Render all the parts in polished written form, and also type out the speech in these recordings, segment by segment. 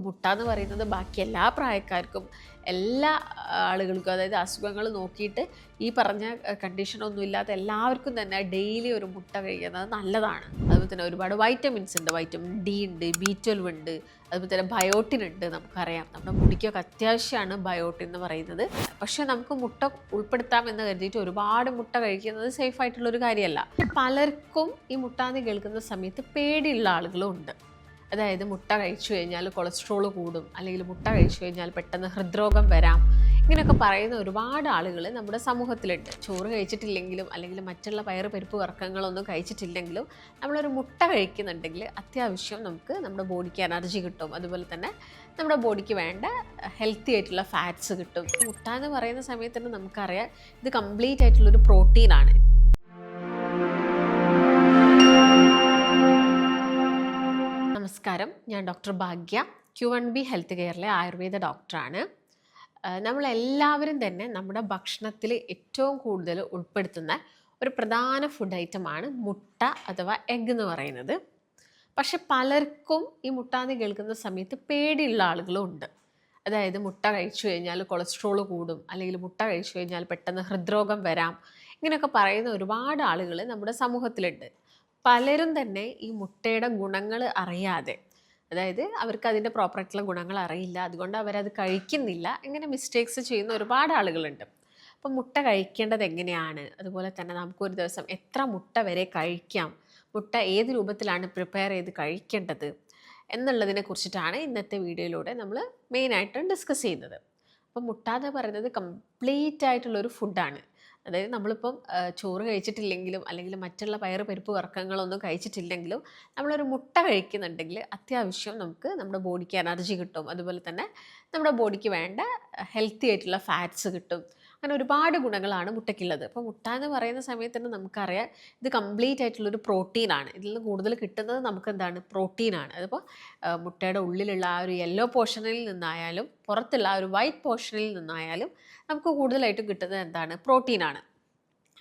മുട്ട എന്ന് പറയുന്നത് ബാക്കി എല്ലാ പ്രായക്കാർക്കും എല്ലാ ആളുകൾക്കും അതായത് അസുഖങ്ങൾ നോക്കിയിട്ട് ഈ പറഞ്ഞ കണ്ടീഷനൊന്നും ഇല്ലാത്ത എല്ലാവർക്കും തന്നെ ഡെയിലി ഒരു മുട്ട കഴിക്കുന്നത് നല്ലതാണ്. അതുപോലെ തന്നെ ഒരുപാട് വൈറ്റമിൻസ് ഉണ്ട്. വൈറ്റമിൻ ഡി ഉണ്ട്, B12 ഉണ്ട്, അതുപോലെ തന്നെ ബയോട്ടിൻ ഉണ്ട്. നമുക്കറിയാം നമ്മുടെ മുടിക്കൊക്കെ അത്യാവശ്യമാണ് ബയോട്ടിൻ എന്ന് പറയുന്നത്. പക്ഷേ നമുക്ക് മുട്ട ഉൾപ്പെടുത്താമെന്ന് കരുതിയിട്ട് ഒരുപാട് മുട്ട കഴിക്കുന്നത് സേഫ് ആയിട്ടുള്ളൊരു കാര്യമല്ല. പലർക്കും ഈ മുട്ടാന്ന് കേൾക്കുന്ന സമയത്ത് പേടിയുള്ള ആളുകളും ഉണ്ട്. അതായത് മുട്ട കഴിച്ചു കഴിഞ്ഞാൽ കൊളസ്ട്രോൾ കൂടും, അല്ലെങ്കിൽ മുട്ട കഴിച്ചു കഴിഞ്ഞാൽ പെട്ടെന്ന് ഹൃദ്രോഗം വരാം, ഇങ്ങനെയൊക്കെ പറയുന്ന ഒരുപാട് ആളുകൾ നമ്മുടെ സമൂഹത്തിലുണ്ട്. ചോറ് കഴിച്ചിട്ടില്ലെങ്കിലും അല്ലെങ്കിൽ മറ്റുള്ള പയറ് പരിപ്പ് വർഗ്ഗങ്ങളൊന്നും കഴിച്ചിട്ടില്ലെങ്കിലും നമ്മളൊരു മുട്ട കഴിക്കുന്നുണ്ടെങ്കിൽ അത്യാവശ്യം നമുക്ക് നമ്മുടെ ബോഡിക്ക് എനർജി കിട്ടും. അതുപോലെ തന്നെ നമ്മുടെ ബോഡിക്ക് വേണ്ട ഹെൽത്തി ആയിട്ടുള്ള ഫാറ്റ്സ് കിട്ടും. മുട്ട എന്ന് പറയുന്ന സമയത്ത് തന്നെ നമുക്കറിയാം ഇത് കംപ്ലീറ്റ് ആയിട്ടുള്ളൊരു പ്രോട്ടീനാണ്. നമസ്കാരം, ഞാൻ ഡോക്ടർ ഭാഗ്യ, Q1B ഹെൽത്ത് കെയറിലെ ആയുർവേദ ഡോക്ടറാണ്. നമ്മളെല്ലാവരും തന്നെ നമ്മുടെ ഭക്ഷണത്തിൽ ഏറ്റവും കൂടുതൽ ഉൾപ്പെടുത്തുന്ന ഒരു പ്രധാന ഫുഡ് ഐറ്റമാണ് മുട്ട അഥവാ എഗ്ഗ് എന്ന് പറയുന്നത്. പക്ഷെ പലർക്കും ഈ മുട്ട എന്ന് കേൾക്കുന്ന സമയത്ത് പേടിയുള്ള ആളുകളും ഉണ്ട്. അതായത് മുട്ട കഴിച്ചു കഴിഞ്ഞാൽ കൊളസ്ട്രോൾ കൂടും, അല്ലെങ്കിൽ മുട്ട കഴിച്ചു കഴിഞ്ഞാൽ പെട്ടെന്ന് ഹൃദ്രോഗം വരാം, ഇങ്ങനെയൊക്കെ പറയുന്ന ഒരുപാട് ആളുകൾ നമ്മുടെ സമൂഹത്തിലുണ്ട്. പലരും തന്നെ ഈ മുട്ടയുടെ ഗുണങ്ങൾ അറിയാതെ, അതായത് അവർക്ക് അതിൻ്റെ പ്രോപ്പറായിട്ടുള്ള ഗുണങ്ങൾ അറിയില്ല, അതുകൊണ്ട് അവരത് കഴിക്കുന്നില്ല, ഇങ്ങനെ മിസ്റ്റേക്സ് ചെയ്യുന്ന ഒരുപാട് ആളുകളുണ്ട്. അപ്പം മുട്ട കഴിക്കേണ്ടത് എങ്ങനെയാണ്, അതുപോലെ തന്നെ നമുക്കൊരു ദിവസം എത്ര മുട്ട വരെ കഴിക്കാം, മുട്ട ഏത് രൂപത്തിലാണ് പ്രിപ്പയർ ചെയ്ത് കഴിക്കേണ്ടത് എന്നുള്ളതിനെ കുറിച്ചിട്ടാണ് ഇന്നത്തെ വീഡിയോയിലൂടെ നമ്മൾ മെയിനായിട്ട് ഡിസ്കസ് ചെയ്യുന്നത്. അപ്പം മുട്ട എന്ന് പറയുന്നത് കംപ്ലീറ്റ് ആയിട്ടുള്ളൊരു ഫുഡാണ്. അതായത് നമ്മളിപ്പം ചോറ് കഴിച്ചിട്ടില്ലെങ്കിലും അല്ലെങ്കിൽ മറ്റുള്ള പയറ് പരിപ്പ് വർഗ്ഗങ്ങളൊന്നും കഴിച്ചിട്ടില്ലെങ്കിലും നമ്മളൊരു മുട്ട കഴിക്കുന്നുണ്ടെങ്കിൽ അത്യാവശ്യം നമുക്ക് നമ്മുടെ ബോഡിക്ക് എനർജി കിട്ടും. അതുപോലെ തന്നെ നമ്മുടെ ബോഡിക്ക് വേണ്ട ഹെൽത്തി ആയിട്ടുള്ള ഫാറ്റ്സ് കിട്ടും. അങ്ങനെ ഒരുപാട് ഗുണങ്ങളാണ് മുട്ടയ്ക്കുള്ളത്. അപ്പോൾ മുട്ട എന്ന് പറയുന്ന സമയത്ത് തന്നെ നമുക്കറിയാം ഇത് കംപ്ലീറ്റ് ആയിട്ടുള്ളൊരു പ്രോട്ടീനാണ്. ഇതിൽ നിന്ന് കൂടുതൽ കിട്ടുന്നത് നമുക്ക് എന്താണ്, പ്രോട്ടീനാണ്. അതിപ്പോൾ മുട്ടയുടെ ഉള്ളിലുള്ള ആ ഒരു യെല്ലോ പോർഷനിൽ നിന്നായാലും പുറത്തുള്ള ആ ഒരു വൈറ്റ് പോർഷനിൽ നിന്നായാലും നമുക്ക് കൂടുതലായിട്ടും കിട്ടുന്നത് എന്താണ്, പ്രോട്ടീനാണ്.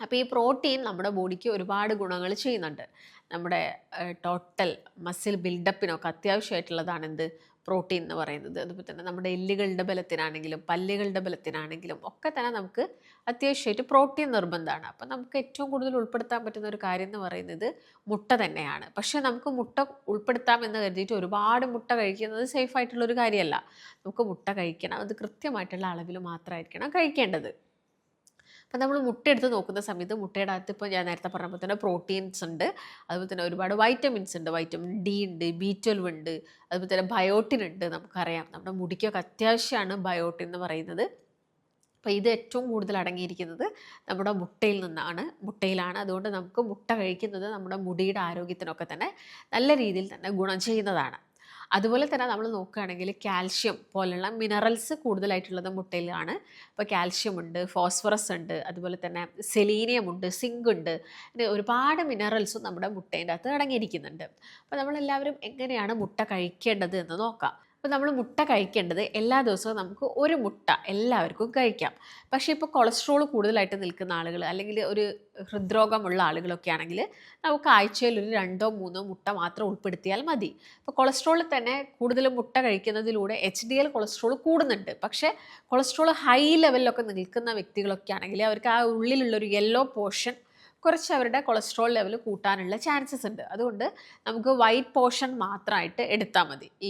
അപ്പോൾ ഈ പ്രോട്ടീൻ നമ്മുടെ ബോഡിക്ക് ഒരുപാട് ഗുണങ്ങൾ ചെയ്യുന്നുണ്ട്. നമ്മുടെ ടോട്ടൽ മസിൽ ബിൽഡപ്പിനൊക്കെ അത്യാവശ്യമായിട്ടുള്ളതാണ് എന്ത്, പ്രോട്ടീൻ എന്ന് പറയുന്നത്. അതുപോലെ തന്നെ നമ്മുടെ എല്ലുകളുടെ ബലത്തിനാണെങ്കിലും പല്ലുകളുടെ ബലത്തിനാണെങ്കിലും ഒക്കെ തന്നെ നമുക്ക് അത്യാവശ്യമായിട്ട് പ്രോട്ടീൻ നിർബന്ധമാണ്. അപ്പം നമുക്ക് ഏറ്റവും കൂടുതൽ ഉൾപ്പെടുത്താൻ പറ്റുന്ന ഒരു കാര്യം എന്ന് പറയുന്നത് മുട്ട തന്നെയാണ്. പക്ഷേ നമുക്ക് മുട്ട ഉൾപ്പെടുത്താമെന്ന് കരുതിയിട്ട് ഒരുപാട് മുട്ട കഴിക്കുന്നത് സേഫ് ആയിട്ടുള്ളൊരു കാര്യമല്ല. നമുക്ക് മുട്ട കഴിക്കണം, അത് കൃത്യമായിട്ടുള്ള അളവിൽ മാത്രമായിരിക്കണം കഴിക്കേണ്ടത്. അപ്പം നമ്മൾ മുട്ട എടുത്ത് നോക്കുന്ന സമയത്ത് മുട്ടയുടെ അകത്ത് ഇപ്പോൾ ഞാൻ നേരത്തെ പറഞ്ഞപ്പോൾ തന്നെ പ്രോട്ടീൻസ് ഉണ്ട്, അതുപോലെ തന്നെ ഒരുപാട് വൈറ്റമിൻസ് ഉണ്ട്. വൈറ്റമിൻ ഡി ഉണ്ട്, B12 ഉണ്ട്, അതുപോലെ തന്നെ ബയോട്ടിൻ ഉണ്ട്. നമുക്കറിയാം നമ്മുടെ മുടിക്കൊക്കെ അത്യാവശ്യമാണ് ബയോട്ടിൻ എന്ന് പറയുന്നത്. അപ്പോൾ ഇത് ഏറ്റവും കൂടുതൽ അടങ്ങിയിരിക്കുന്നത് നമ്മുടെ മുട്ടയിലാണ്. അതുകൊണ്ട് നമുക്ക് മുട്ട കഴിക്കുന്നത് നമ്മുടെ മുടിയുടെ ആരോഗ്യത്തിനൊക്കെ തന്നെ നല്ല രീതിയിൽ തന്നെ ഗുണം ചെയ്യുന്നതാണ്. അതുപോലെ തന്നെ നമ്മൾ നോക്കുകയാണെങ്കിൽ കാൽഷ്യം പോലുള്ള മിനറൽസ് കൂടുതലായിട്ടുള്ളത് മുട്ടയിലാണ്. ഇപ്പോൾ കാൽഷ്യം ഉണ്ട്, ഫോസ്ഫറസ് ഉണ്ട്, അതുപോലെ തന്നെ സെലീനിയം ഉണ്ട്, സിങ്ക് ഉണ്ട്, പിന്നെ ഒരുപാട് മിനറൽസും നമ്മുടെ മുട്ടേൻ്റെ അകത്ത് അടങ്ങിയിരിക്കുന്നുണ്ട്. അപ്പോൾ നമ്മളെല്ലാവരും എങ്ങനെയാണ് മുട്ട കഴിക്കേണ്ടത് എന്ന് നോക്കാം. അപ്പോൾ നമ്മൾ മുട്ട കഴിക്കേണ്ടത് എല്ലാ ദിവസവും നമുക്ക് ഒരു മുട്ട എല്ലാവർക്കും കഴിക്കാം. പക്ഷേ ഇപ്പോൾ കൊളസ്ട്രോൾ കൂടുതലായിട്ട് നിൽക്കുന്ന ആളുകൾ അല്ലെങ്കിൽ ഒരു ഹൃദ്രോഗമുള്ള ആളുകളൊക്കെ ആണെങ്കിൽ നമുക്ക് ആഴ്ചയിൽ ഒരു 2-3 മുട്ട മാത്രം ഉൾപ്പെടുത്തിയാൽ മതി. ഇപ്പോൾ കൊളസ്ട്രോളിൽ തന്നെ കൂടുതലും മുട്ട കഴിക്കുന്നതിലൂടെ HDL കൊളസ്ട്രോൾ കൂടുന്നുണ്ട്. പക്ഷേ കൊളസ്ട്രോൾ ഹൈ ലെവലിലൊക്കെ നിൽക്കുന്ന വ്യക്തികളൊക്കെ ആണെങ്കിൽ അവർക്ക് ആ ഉള്ളിലുള്ളൊരു യെല്ലോ പോർഷൻ കുറച്ച് അവരുടെ കൊളസ്ട്രോൾ ലെവൽ കൂട്ടാനുള്ള ചാൻസസ് ഉണ്ട്. അതുകൊണ്ട് നമുക്ക് വൈറ്റ് പോർഷൻ മാത്രമായിട്ട് എടുത്താൽ മതി. ഈ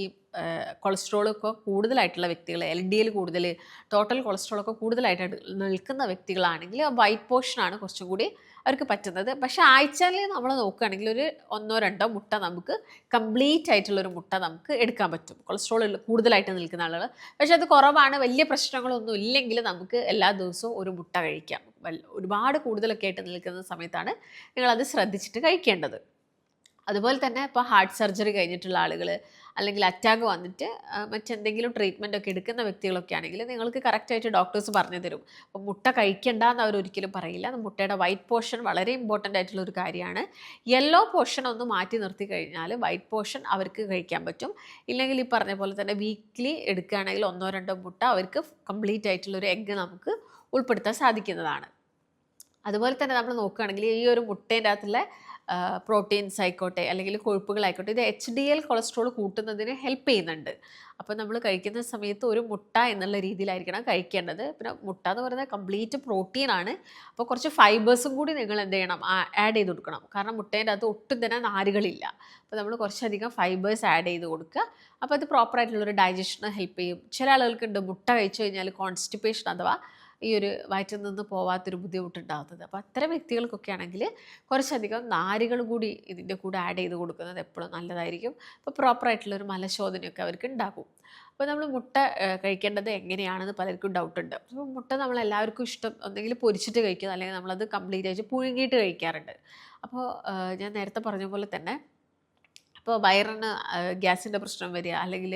കൊളസ്ട്രോളൊക്കെ കൂടുതലായിട്ടുള്ള വ്യക്തികൾ, LDL കൂടുതൽ, ടോട്ടൽ കൊളസ്ട്രോളൊക്കെ കൂടുതലായിട്ട് നിൽക്കുന്ന വ്യക്തികളാണെങ്കിൽ വൈറ്റ് പോർഷനാണ് കുറച്ചും കൂടി അവർക്ക് പറ്റുന്നത്. പക്ഷേ ആഴ്ചയിൽ നമ്മൾ നോക്കുകയാണെങ്കിൽ ഒരു 1-2 മുട്ട നമുക്ക് കംപ്ലീറ്റ് ആയിട്ടുള്ളൊരു മുട്ട നമുക്ക് എടുക്കാൻ പറ്റും, കൊളസ്ട്രോൾ കൂടുതലായിട്ട് നിൽക്കുന്ന ആളുകൾ. പക്ഷേ അത് കുറവാണ്, വലിയ പ്രശ്നങ്ങളൊന്നും ഇല്ലെങ്കിൽ നമുക്ക് എല്ലാ ദിവസവും ഒരു മുട്ട കഴിക്കാം. ഒരുപാട് കൂടുതലൊക്കെ ആയിട്ട് നിൽക്കുന്ന സമയത്താണ് നിങ്ങളത് ശ്രദ്ധിച്ചിട്ട് കഴിക്കേണ്ടത്. അതുപോലെ തന്നെ ഇപ്പോൾ ഹാർട്ട് സർജറി കഴിഞ്ഞിട്ടുള്ള ആളുകൾ അല്ലെങ്കിൽ അറ്റാക്ക് വന്നിട്ട് മറ്റെന്തെങ്കിലും ട്രീറ്റ്മെൻ്റ് ഒക്കെ എടുക്കുന്ന വ്യക്തികളൊക്കെ ആണെങ്കിൽ നിങ്ങൾക്ക് കറക്റ്റായിട്ട് ഡോക്ടേഴ്സ് പറഞ്ഞു തരും. അപ്പോൾ മുട്ട കഴിക്കേണ്ട എന്ന് അവരൊരിക്കലും പറയില്ല. മുട്ടയുടെ വൈറ്റ് പോർഷൻ വളരെ ഇമ്പോർട്ടൻ്റ് ആയിട്ടുള്ള ഒരു കാര്യമാണ്. യെല്ലോ പോർഷൻ ഒന്ന് മാറ്റി നിർത്തി കഴിഞ്ഞാൽ വൈറ്റ് പോർഷൻ അവർക്ക് കഴിക്കാൻ പറ്റും. ഇല്ലെങ്കിൽ ഈ പറഞ്ഞ പോലെ തന്നെ വീക്ക്ലി എടുക്കുകയാണെങ്കിൽ 1-2 മുട്ട അവർക്ക് കംപ്ലീറ്റ് ആയിട്ടുള്ളൊരു എഗ്ഗ് നമുക്ക് ഉൾപ്പെടുത്താൻ സാധിക്കുന്നതാണ്. അതുപോലെ തന്നെ നമ്മൾ നോക്കുകയാണെങ്കിൽ ഈ ഒരു മുട്ടേൻ്റെ അകത്തുള്ള പ്രോട്ടീൻസ് ആയിക്കോട്ടെ അല്ലെങ്കിൽ കൊഴുപ്പുകളായിക്കോട്ടെ, ഇത് HDL കൊളസ്ട്രോൾ കൂട്ടുന്നതിന് ഹെൽപ്പ് ചെയ്യുന്നുണ്ട്. അപ്പോൾ നമ്മൾ കഴിക്കുന്ന സമയത്ത് ഒരു മുട്ട എന്നുള്ള രീതിയിലായിരിക്കണം കഴിക്കേണ്ടത്. പിന്നെ മുട്ട എന്ന് പറയുന്നത് കംപ്ലീറ്റ് പ്രോട്ടീനാണ്. അപ്പോൾ കുറച്ച് ഫൈബേഴ്സും കൂടി നിങ്ങൾ എന്ത് ചെയ്യണം, ആഡ് ചെയ്ത് കൊടുക്കണം. കാരണം മുട്ടേൻ്റെ അകത്ത് ഒട്ടും തന്നെ നാരുകളില്ല. അപ്പോൾ നമ്മൾ കുറച്ചധികം ഫൈബേഴ്സ് ആഡ് ചെയ്ത് കൊടുക്കുക. അപ്പോൾ അത് പ്രോപ്പറായിട്ടുള്ളൊരു ഡൈജഷന് ഹെൽപ്പ് ചെയ്യും. ചില ആളുകൾക്കുണ്ട് മുട്ട കഴിച്ചു കഴിഞ്ഞാൽ കോൺസ്റ്റിപ്പേഷൻ അഥവാ ഈ ഒരു വയറ്റിൽ നിന്ന് പോവാത്തൊരു ബുദ്ധിമുട്ടുണ്ടാകുന്നത്. അപ്പോൾ അത്തരം വ്യക്തികൾക്കൊക്കെ ആണെങ്കിൽ കുറച്ചധികം നാരുകൾ കൂടി ഇതിൻ്റെ കൂടെ ആഡ് ചെയ്ത് കൊടുക്കുന്നത് എപ്പോഴും നല്ലതായിരിക്കും. അപ്പോൾ പ്രോപ്പറായിട്ടുള്ളൊരു മലശോധനയൊക്കെ അവർക്ക് ഉണ്ടാകും. അപ്പോൾ നമ്മൾ മുട്ട കഴിക്കേണ്ടത് എങ്ങനെയാണെന്ന് പലർക്കും ഡൗട്ടുണ്ട്. അപ്പോൾ മുട്ട നമ്മളെല്ലാവർക്കും ഇഷ്ടം ഒന്നെങ്കിൽ പൊരിച്ചിട്ട് കഴിക്കുക, അല്ലെങ്കിൽ നമ്മളത് കംപ്ലീറ്റ് ആയിട്ട് പുഴുങ്ങിയിട്ട് കഴിക്കാറുണ്ട്. അപ്പോൾ ഞാൻ നേരത്തെ പറഞ്ഞ പോലെ തന്നെ ഇപ്പോൾ വയറിന് ഗ്യാസിൻ്റെ പ്രശ്നം വരിക, അല്ലെങ്കിൽ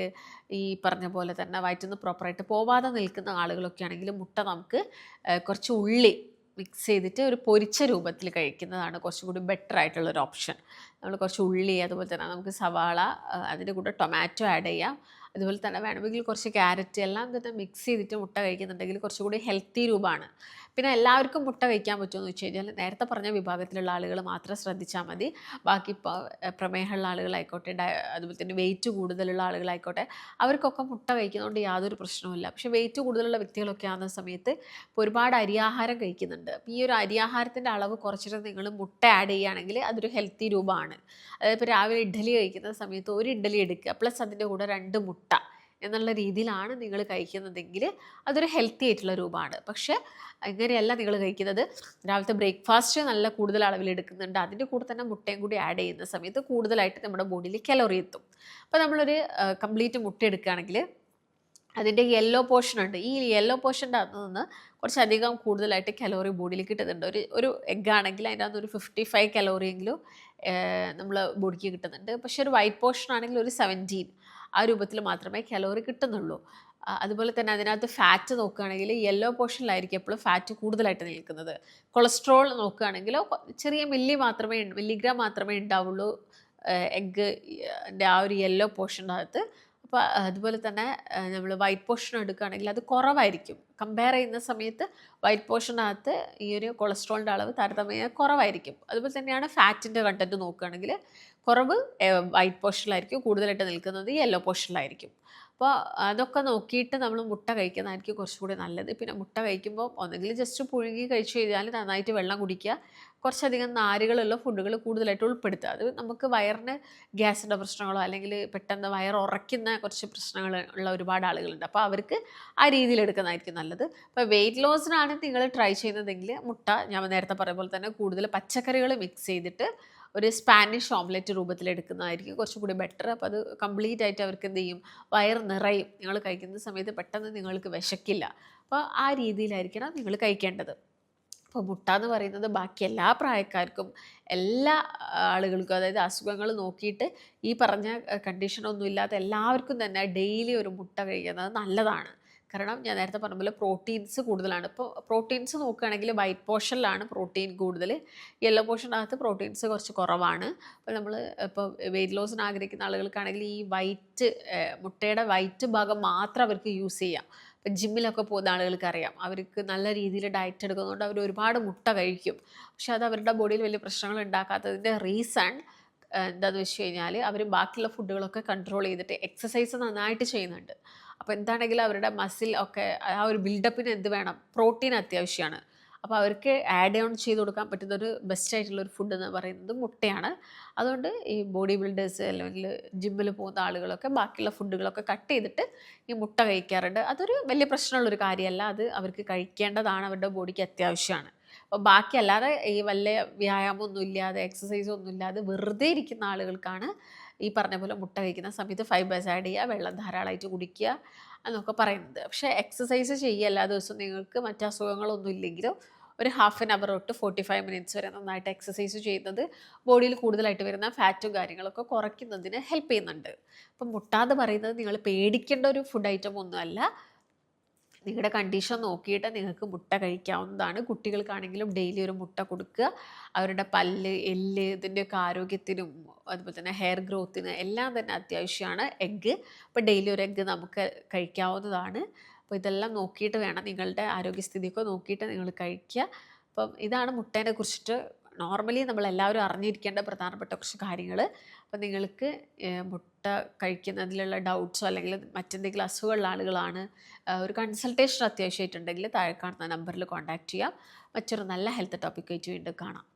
ഈ പറഞ്ഞ പോലെ തന്നെ വയറ്റിൽ നിന്ന് പ്രോപ്പറായിട്ട് പോവാതെ നിൽക്കുന്ന ആളുകളൊക്കെ ആണെങ്കിൽ മുട്ട നമുക്ക് കുറച്ച് ഉള്ളി മിക്സ് ചെയ്തിട്ട് ഒരു പൊരിച്ച രൂപത്തിൽ കഴിക്കുന്നതാണ് കുറച്ചും കൂടി ബെറ്റർ ആയിട്ടുള്ളൊരു ഓപ്ഷൻ. നമ്മൾ കുറച്ച് ഉള്ളി, അതുപോലെ തന്നെ നമുക്ക് സവാള, അതിൻ്റെ കൂടെ ടൊമാറ്റോ ആഡ് ചെയ്യാം. അതുപോലെ തന്നെ വേണമെങ്കിൽ കുറച്ച് ക്യാരറ്റ് എല്ലാം തന്നെ മിക്സ് ചെയ്തിട്ട് മുട്ട കഴിക്കുന്നുണ്ടെങ്കിൽ കുറച്ചുകൂടി ഹെൽത്തി രൂപമാണ്. പിന്നെ എല്ലാവർക്കും മുട്ട കഴിക്കാൻ പറ്റുമെന്ന് വെച്ച് കഴിഞ്ഞാൽ നേരത്തെ പറഞ്ഞ വിഭാഗത്തിലുള്ള ആളുകൾ മാത്രം ശ്രദ്ധിച്ചാൽ മതി. ബാക്കി ഇപ്പോൾ പ്രമേഹമുള്ള ആളുകളായിക്കോട്ടെ, അതുപോലെ തന്നെ വെയിറ്റ് കൂടുതലുള്ള ആളുകളായിക്കോട്ടെ, അവർക്കൊക്കെ മുട്ട കഴിക്കുന്നതുകൊണ്ട് യാതൊരു പ്രശ്നവുമില്ല. പക്ഷേ വെയിറ്റ് കൂടുതലുള്ള വ്യക്തികളൊക്കെ ആകുന്ന സമയത്ത് ഇപ്പോൾ ഒരുപാട് അരിയാഹാരം കഴിക്കുന്നുണ്ട്. അപ്പോൾ ഈ ഒരു അരിയാഹാരത്തിൻ്റെ അളവ് കുറച്ചിട്ട് നിങ്ങൾ മുട്ട ആഡ് ചെയ്യുകയാണെങ്കിൽ അതൊരു ഹെൽത്തി രൂപമാണ്. അതായത് ഇപ്പോൾ രാവിലെ ഇഡ്ഡലി കഴിക്കുന്ന സമയത്ത് ഒരു ഇഡ്ഡലി എടുക്കുക, പ്ലസ് അതിൻ്റെ കൂടെ 2 മുട്ട എന്നുള്ള രീതിയിലാണ് നിങ്ങൾ കഴിക്കുന്നതെങ്കിൽ അതൊരു ഹെൽത്തി ആയിട്ടുള്ള രൂപമാണ്. പക്ഷേ ഇങ്ങനെയല്ല നിങ്ങൾ കഴിക്കുന്നത്. രാവിലത്തെ ബ്രേക്ക്ഫാസ്റ്റ് നല്ല കൂടുതൽ അളവിൽ എടുക്കുന്നുണ്ട്, അതിൻ്റെ കൂടെ തന്നെ മുട്ടയും കൂടി ആഡ് ചെയ്യുന്ന സമയത്ത് കൂടുതലായിട്ട് നമ്മുടെ ബോഡിയിൽ കലോറി എത്തും. അപ്പോൾ നമ്മളൊരു കംപ്ലീറ്റ് മുട്ട എടുക്കുകയാണെങ്കിൽ അതിൻ്റെ യെല്ലോ പോർഷൻ ഉണ്ട്. ഈ യെല്ലോ പോർഷൻ്റെ അകത്ത് നിന്ന് കുറച്ചധികം കൂടുതലായിട്ട് കലോറി ബോഡിയിൽ കിട്ടുന്നുണ്ട്. ഒരു എഗ്ഗ് ആണെങ്കിൽ അതിൻ്റെ അകത്ത് ഒരു 55 കലോറിയെങ്കിലും നമ്മൾ ബോഡിക്ക് കിട്ടുന്നുണ്ട്. പക്ഷേ ഒരു വൈറ്റ് പോർഷൻ ആണെങ്കിൽ ഒരു 17 ആ രൂപത്തിൽ മാത്രമേ കലോറി കിട്ടുന്നുള്ളൂ. അതുപോലെ തന്നെ അതിനകത്ത് ഫാറ്റ് നോക്കുകയാണെങ്കിൽ യെല്ലോ പോർഷനിലായിരിക്കും എപ്പോഴും ഫാറ്റ് കൂടുതലായിട്ട് നിൽക്കുന്നത്. കൊളസ്ട്രോൾ നോക്കുകയാണെങ്കിൽ ചെറിയ മില്ലിഗ്രാം മാത്രമേ ഉണ്ടാവുള്ളൂ എഗ്ഗിൻ്റെ ആ ഒരു യെല്ലോ പോർഷൻ്റെ അകത്ത്. അപ്പോൾ അതുപോലെ തന്നെ നമ്മൾ വൈറ്റ് പോർഷൻ എടുക്കുകയാണെങ്കിൽ അത് കുറവായിരിക്കും. കമ്പയർ ചെയ്യുന്ന സമയത്ത് വൈറ്റ് പോർഷനകത്ത് ഈ ഒരു കൊളസ്ട്രോളിൻ്റെ അളവ് താരതമ്യേന കുറവായിരിക്കും. അതുപോലെ തന്നെയാണ് ഫാറ്റിൻ്റെ കണ്ടൻറ്റ് നോക്കുകയാണെങ്കിൽ കുറവ് വൈറ്റ് പോർഷനിലായിരിക്കും, കൂടുതലായിട്ട് നിൽക്കുന്നത് യെല്ലോ പോർഷനിലായിരിക്കും. അപ്പോൾ അതൊക്കെ നോക്കിയിട്ട് നമ്മൾ മുട്ട കഴിക്കുന്നതായിരിക്കും കുറച്ചുകൂടി നല്ലത്. പിന്നെ മുട്ട കഴിക്കുമ്പോൾ ഒന്നെങ്കിൽ ജസ്റ്റ് പുഴുങ്ങി കഴിച്ചു കഴിഞ്ഞാൽ നന്നായിട്ട് വെള്ളം കുടിക്കുക, കുറച്ചധികം നാരുകളുള്ള ഫുഡുകൾ കൂടുതലായിട്ട് ഉൾപ്പെടുത്തുക. അത് നമുക്ക് വയറിന് ഗ്യാസിൻ്റെ പ്രശ്നങ്ങളോ അല്ലെങ്കിൽ പെട്ടെന്ന് വയർ ഉറയ്ക്കുന്ന കുറച്ച് പ്രശ്നങ്ങൾ ഉള്ള ഒരുപാട് ആളുകളുണ്ട്. അപ്പോൾ അവർക്ക് ആ രീതിയിൽ എടുക്കുന്നതായിരിക്കും നല്ലത്. അപ്പോൾ വെയിറ്റ് ലോസിനാണ് നിങ്ങൾ ട്രൈ ചെയ്യുന്നതെങ്കിൽ മുട്ട ഞാൻ നേരത്തെ പറഞ്ഞ പോലെ തന്നെ കൂടുതൽ പച്ചക്കറികൾ മിക്സ് ചെയ്തിട്ട് ഒരു സ്പാനിഷ് ഓംലെറ്റ് രൂപത്തിൽ എടുക്കുന്നതായിരിക്കും കുറച്ചുകൂടി ബെറ്റർ. അപ്പോൾ അത് കംപ്ലീറ്റ് ആയിട്ട് അവർക്ക് എന്ത് ചെയ്യും, വയറ് നിറയും. നിങ്ങൾ കഴിക്കുന്ന സമയത്ത് പെട്ടെന്ന് നിങ്ങൾക്ക് വിശക്കില്ല. അപ്പോൾ ആ രീതിയിലായിരിക്കണം നിങ്ങൾ കഴിക്കേണ്ടത്. അപ്പോൾ മുട്ട എന്ന് പറയുന്നത് ബാക്കി എല്ലാ പ്രായക്കാർക്കും, എല്ലാ ആളുകൾക്കും, അതായത് അസുഖങ്ങൾ നോക്കിയിട്ട് ഈ പറഞ്ഞ കണ്ടീഷനൊന്നും ഇല്ലാത്ത എല്ലാവർക്കും തന്നെ ഡെയിലി ഒരു മുട്ട കഴിക്കുന്നത് നല്ലതാണ്. കാരണം ഞാൻ നേരത്തെ പറഞ്ഞ പോലെ പ്രോട്ടീൻസ് കൂടുതലാണ്. ഇപ്പോൾ പ്രോട്ടീൻസ് നോക്കുകയാണെങ്കിൽ വൈറ്റ് പോർഷനിലാണ് പ്രോട്ടീൻ കൂടുതൽ, യെല്ലോ പോർഷനകത്ത് പ്രോട്ടീൻസ് കുറച്ച് കുറവാണ്. അപ്പോൾ നമ്മൾ ഇപ്പോൾ വെയിറ്റ് ലോസിന് ആഗ്രഹിക്കുന്ന ആളുകൾക്കാണെങ്കിൽ ഈ മുട്ടയുടെ വൈറ്റ് ഭാഗം മാത്രം അവർക്ക് യൂസ് ചെയ്യാം. ഇപ്പം ജിമ്മിലൊക്കെ പോകുന്ന ആളുകൾക്ക് അറിയാം, അവർക്ക് നല്ല രീതിയിൽ ഡയറ്റ് എടുക്കുന്നതുകൊണ്ട് അവർ ഒരുപാട് മുട്ട കഴിക്കും. പക്ഷെ അത് അവരുടെ ബോഡിയിൽ വലിയ പ്രശ്നങ്ങൾ ഉണ്ടാക്കാത്തതിൻ്റെ റീസൺ എന്താണെന്ന് വെച്ച് കഴിഞ്ഞാൽ അവർ ബാക്കിയുള്ള ഫുഡുകളൊക്കെ കൺട്രോൾ ചെയ്തിട്ട് എക്സസൈസ് നന്നായിട്ട് ചെയ്യുന്നുണ്ട്. അപ്പോൾ എന്താണെങ്കിലും അവരുടെ മസിൽ ഒക്കെ ആ ഒരു ബിൽഡപ്പിന് എന്ത് വേണം, പ്രോട്ടീൻ അത്യാവശ്യമാണ്. അപ്പോൾ അവർക്ക് ആഡ് ഓൺ ചെയ്ത് കൊടുക്കാൻ പറ്റുന്നൊരു ബെസ്റ്റ് ആയിട്ടുള്ളൊരു ഫുഡ് എന്ന് പറയുന്നത് മുട്ടയാണ്. അതുകൊണ്ട് ഈ ബോഡി ബിൽഡേഴ്സ് അല്ലെങ്കിൽ ജിമ്മിൽ പോകുന്ന ആളുകളൊക്കെ ബാക്കിയുള്ള ഫുഡുകളൊക്കെ കട്ട് ചെയ്തിട്ട് ഈ മുട്ട കഴിക്കാറുണ്ട്. അതൊരു വലിയ പ്രശ്നമുള്ളൊരു കാര്യമല്ല, അത് അവർക്ക് കഴിക്കേണ്ടതാണ്, അവരുടെ ബോഡിക്ക് അത്യാവശ്യമാണ്. അപ്പോൾ ബാക്കി അല്ലാതെ ഈ വലിയ വ്യായാമമൊന്നും ഇല്ലാതെ എക്സസൈസൊന്നും ഇല്ലാതെ വെറുതെ ഇരിക്കുന്ന ആളുകൾക്കാണ് ഈ പറഞ്ഞ പോലെ മുട്ട കഴിക്കുന്ന സമയത്ത് ഫൈബേഴ്സ് ആഡ് ചെയ്യുക, വെള്ളം ധാരാളമായിട്ട് കുടിക്കുക എന്നൊക്കെ പറയുന്നത്. പക്ഷേ എക്സസൈസ് ചെയ്യുക എല്ലാ ദിവസവും, നിങ്ങൾക്ക് മറ്റ് അസുഖങ്ങളൊന്നും ഇല്ലെങ്കിലും ഒരു ഹാഫ് ആൻ അവർ തൊട്ട് 45 മിനിറ്റ്സ് വരെ നന്നായിട്ട് എക്സസൈസ് ചെയ്യുന്നത് ബോഡിയിൽ കൂടുതലായിട്ട് വരുന്ന ഫാറ്റും കാര്യങ്ങളൊക്കെ കുറയ്ക്കുന്നതിന് ഹെൽപ്പ് ചെയ്യുന്നുണ്ട്. അപ്പം മുട്ട എന്ന് പറയുന്നത് നിങ്ങൾ പേടിക്കേണ്ട ഒരു ഫുഡ് ഐറ്റം ഒന്നുമല്ല. നിങ്ങളുടെ കണ്ടീഷൻ നോക്കിയിട്ട് നിങ്ങൾക്ക് മുട്ട കഴിക്കാവുന്നതാണ്. കുട്ടികൾക്കാണെങ്കിലും ഡെയിലി ഒരു മുട്ട കൊടുക്കുക. അവരുടെ പല്ല്, എല്ല് ഇതിൻ്റെയൊക്കെ ആരോഗ്യത്തിനും അതുപോലെ തന്നെ ഹെയർ ഗ്രോത്തിന് എല്ലാം തന്നെ അത്യാവശ്യമാണ് എഗ്ഗ്. അപ്പോൾ ഡെയിലി ഒരു എഗ്ഗ് നമുക്ക് കഴിക്കാവുന്നതാണ്. അപ്പോൾ ഇതെല്ലാം നോക്കിയിട്ട് വേണം, നിങ്ങളുടെ ആരോഗ്യസ്ഥിതിയൊക്കെ നോക്കിയിട്ട് നിങ്ങൾ കഴിക്കുക. അപ്പം ഇതാണ് മുട്ടേനെ കുറിച്ചിട്ട് നോർമലി നമ്മളെല്ലാവരും അറിഞ്ഞിരിക്കേണ്ട പ്രധാനപ്പെട്ട കുറച്ച് കാര്യങ്ങൾ. അപ്പോൾ നിങ്ങൾക്ക് മുട്ട കഴിക്കുന്നതിലുള്ള ഡൗട്ട്സോ അല്ലെങ്കിൽ മറ്റെന്തെങ്കിലും അസുഖമുള്ള ആളുകളാണ്, ഒരു കൺസൾട്ടേഷൻ അത്യാവശ്യമായിട്ടുണ്ടെങ്കിൽ താഴെ കാണുന്ന നമ്പറിൽ കോൺടാക്റ്റ് ചെയ്യാം. മറ്റൊരു നല്ല ഹെൽത്ത് ടോപ്പിക്കായിട്ട് വീണ്ടും കാണാം.